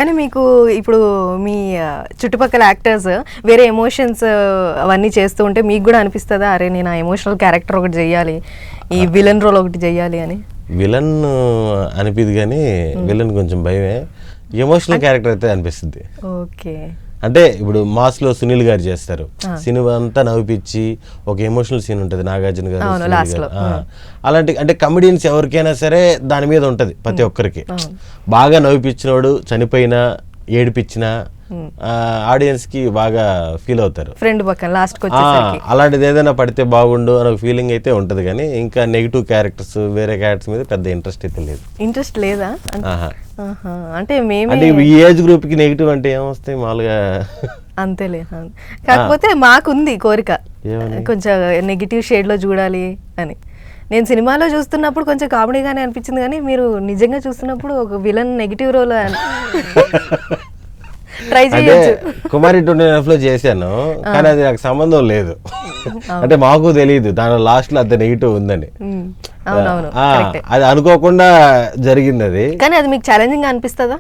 కానీ మీకు ఇప్పుడు మీ చుట్టుపక్కల యాక్టర్స్ వేరే ఎమోషన్స్ అవన్నీ చేస్తూ ఉంటే మీకు కూడా అనిపిస్తుందా, అరే నేను ఆ ఎమోషనల్ క్యారెక్టర్ ఒకటి చెయ్యాలి, ఈ విలన్ రోల్ ఒకటి చెయ్యాలి అని? విలన్ అనిపిది కానీ విలన్ కొంచెం భయమే, ఎమోషనల్ క్యారెక్టర్ అయితే అనిపిస్తుంది. ఓకే, అంటే ఇప్పుడు మాస్లో సునీల్ గారు చేస్తారు, సినిమా అంతా నవ్విపించి ఒక ఎమోషనల్ సీన్ ఉంటుంది నాగార్జున గారు. అలాంటి అంటే కమెడియన్స్ ఎవరికైనా సరే దాని మీద ఉంటుంది ప్రతి ఒక్కరికి. బాగా నవ్విపించినోడు చనిపోయినా ఏడిపించినా ఆడియన్స్ కి బాగా ఫీల్ అవుతారు. ఫ్రెండ్ పక్కన లాస్ట్ అలాంటిది ఏదైనా పడితే బాగుండు అనే ఫీలింగ్ అయితే ఉంటది. కానీ ఇంకా నెగిటివ్ క్యారెక్టర్స్ వేరే క్యారెక్టర్స్ మీద పెద్ద ఇంట్రెస్ట్ అయితే లేదు. ఇంట్రెస్ట్ లేదా? అంటే ఈ ఏజ్ గ్రూప్ కి నెగిటివ్ అంటే ఏమొస్తాయి మామూలుగా అంతేలే. కాకపోతే మాకుంది కోరిక కొంచెం నెగిటివ్ షేడ్ లో చూడాలి అని. నేను సినిమాలో చూస్తున్నప్పుడు కొంచెం కామెడీగానే అనిపించింది, కానీ మీరు నిజంగా చూస్తున్నప్పుడు ఒక విలన్ నెగిటివ్ రోల్ ట్రై చేయొచ్చు. కుమారి 29 లో చేశాను, కానీ అది నాకు సంబంధం లేదు. అంటే మాకు తెలియదు దాని లాస్ట్ లో అంత నెగిటివ్ ఉందని. అది అనుకోకుండా జరిగింది అది. కానీ అది మీకు ఛాలెంజింగ్ అనిపిస్తుందా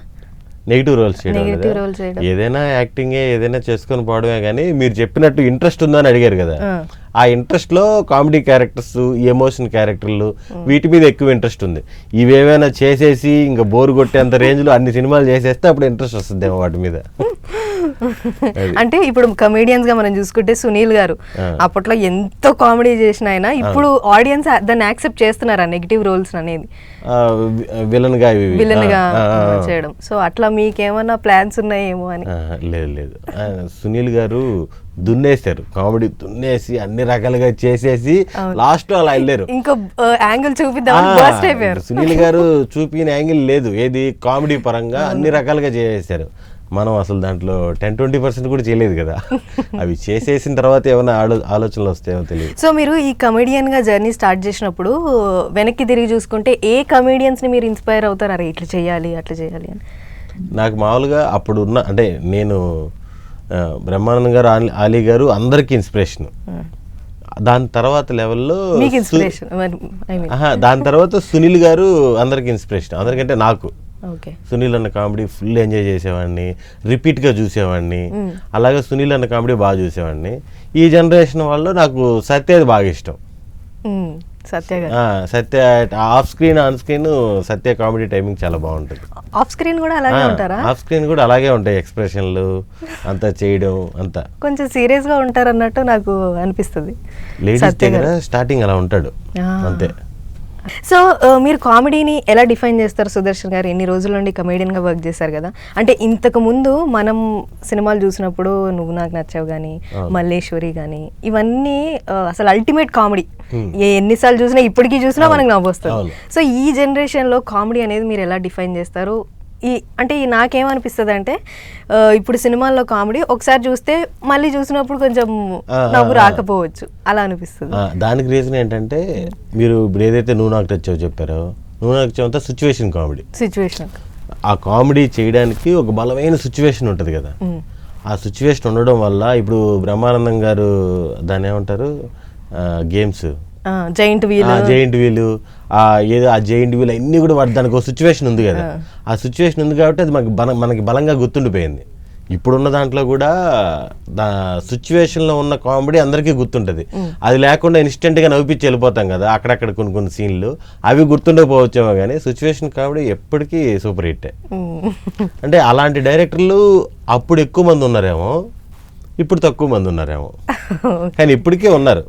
నెగిటివ్ రోల్స్ చేయడం? ఏదైనా యాక్టింగే ఏదైనా చేసుకొని పోవడమే. కానీ మీరు చెప్పినట్టు ఇంట్రెస్ట్ ఉందని అడిగారు కదా, ఆ ఇంట్రెస్ట్ లో కామెడీ క్యారెక్టర్స్, ఎమోషన్ క్యారెక్టర్లు వీటి మీద ఎక్కువ ఇంట్రెస్ట్ ఉంది. ఇవేమైనా చేసేసి ఇంకా బోర్ కొట్టేంత రేంజ్ లో అన్ని సినిమాలు చేసేస్తే అప్పుడు ఇంట్రెస్ట్ వస్తుంది వాటి మీద. అంటే ఇప్పుడు కమేడియన్స్ గా మనం చూసుకుంటే సునీల్ గారు అప్పట్లో ఎంతో కామెడీ చేసిన ఆయన ఇప్పుడు ఆడియన్స్ దాన్ని యాక్సెప్ట్ చేస్తున్నారు ఆ నెగిటివ్ రోల్స్ అనేది, విలన్ గా చేయడం. సో అట్లా మీకేమన్నా ప్లాన్స్ ఉన్నాయేమో అని? లేదు, సునీల్ గారు దున్నేశారు, కామెడీ దున్నేసి అన్ని రకాలుగా చేసేసి లాస్ట్ అలా వెళ్ళారు. ఇంకో యాంగిల్ చూపిద్దాం. సునీల్ గారు చూపిన యాంగిల్ లేదు, ఏది కామెడీ పరంగా అన్ని రకాలుగా చేసేసారు. మనం అసలు దాంట్లో 10-20% కూడా చేయలేదు కదా. అవి చేసేసిన తర్వాత ఏమైనా ఆలోచనలు వస్తాయేమో తెలియదు. సో మీరు ఈ కమెడియన్ గా జర్నీ స్టార్ట్ చేసినప్పుడు వెనక్కి తిరిగి చూసుకుంటే ఏ కమెడియన్స్ ని మీరు ఇన్స్పైర్ అవుతారు, అరే ఇట్లా చేయాలి అట్లా చేయాలి అని? నాకు మామూలుగా అప్పుడు ఉన్న అంటే నేను బ్రహ్మానందం గారు, ఆలీ గారు అందరికి ఇన్స్పిరేషన్. దాని తర్వాత లెవెల్లో దాని తర్వాత సునీల్ గారు అందరికి ఇన్స్పిరేషన్. అందరికంటే నాకు సునీల్ అన్న కామెడీ ఫుల్ ఎంజాయ్ చేసేవాడిని, రిపీట్గా చూసేవాడిని. అలాగే సునీల్ అన్న కామెడీ బాగా చూసేవాడిని. ఈ జనరేషన్ వాళ్ళు నాకు సత్యది బాగా ఇష్టం. Satya off screen on screen Satya comedy timing చాలా బాగుంటుంది. ఆఫ్ స్క్రీన్ కూడా అలాగే ఉంటారా? ఆఫ్ స్క్రీన్ కూడా అలాగే ఉంటాయి, ఎక్స్ప్రెషన్లు అంతా చేయడం అంతా కొంచెం సీరియస్ గా ఉంటారు అన్నట్టు నాకు అనిపిస్తుంది. లేడీస్ దగ్గర స్టార్టింగ్ అలా ఉంటాడు అంతే. సో మీరు కామెడీని ఎలా డిఫైన్ చేస్తారు సుదర్శన్ గారు? ఎన్ని రోజుల నుండి కమేడియన్గా వర్క్ చేశారు కదా, అంటే ఇంతకు ముందు మనం సినిమాలు చూసినప్పుడు నువ్వు నాకు నచ్చావు కానీ, మల్లేశ్వరి కానీ, ఇవన్నీ అసలు అల్టిమేట్ కామెడీ. ఎన్నిసార్లు చూసినా ఇప్పటికీ చూసినా మనకు నవ్వు వస్తుంది. సో ఈ జనరేషన్లో కామెడీ అనేది మీరు ఎలా డిఫైన్ చేస్తారు? అంటే నాకేమనిపిస్తుంది అంటే ఇప్పుడు సినిమాల్లో కామెడీ ఒకసారి చూస్తే మళ్ళీ చూసినప్పుడు కొంచెం నవ్వు రాకపోవచ్చు, అలా అనిపిస్తుంది. దానికి రీజన్ ఏంటంటే మీరు ఇప్పుడు ఏదైతే నువ్వు నాకు నచ్చావు చెప్పారో, నువ్వు నాకు నచ్చావు అంతా సిచ్యువేషన్ కామెడీ. ఆ కామెడీ చేయడానికి ఒక బలమైన సిచ్యువేషన్ ఉంటుంది కదా, ఆ సిచ్యువేషన్ ఉండడం వల్ల ఇప్పుడు బ్రహ్మానందం గారు దాన్ని ఏమంటారు, గేమ్స్ జైంట్ వీల్ ఏదో ఆ జైంట్ వీల్ అన్ని కూడా దానికి ఒక సిచ్యువేషన్ ఉంది కదా, ఆ సిచ్యువేషన్ ఉంది కాబట్టి అది మనకి బలంగా గుర్తుండిపోయింది. ఇప్పుడున్న దాంట్లో కూడా సిచ్యువేషన్లో ఉన్న కామెడీ అందరికీ గుర్తుంటుంది. అది లేకుండా ఇన్స్టెంట్గా నవ్విపించి వెళ్ళిపోతాం కదా అక్కడక్కడ కొన్ని సీన్లు, అవి గుర్తుండకపోవచ్చేమో కానీ సిచ్యువేషన్ కామెడీ ఎప్పటికీ సూపర్ హిట్టే. అంటే అలాంటి డైరెక్టర్లు అప్పుడు ఎక్కువ మంది ఉన్నారేమో, ఇప్పుడు తక్కువ మంది ఉన్నారేమో, కానీ ఇప్పటికే ఉన్నారు.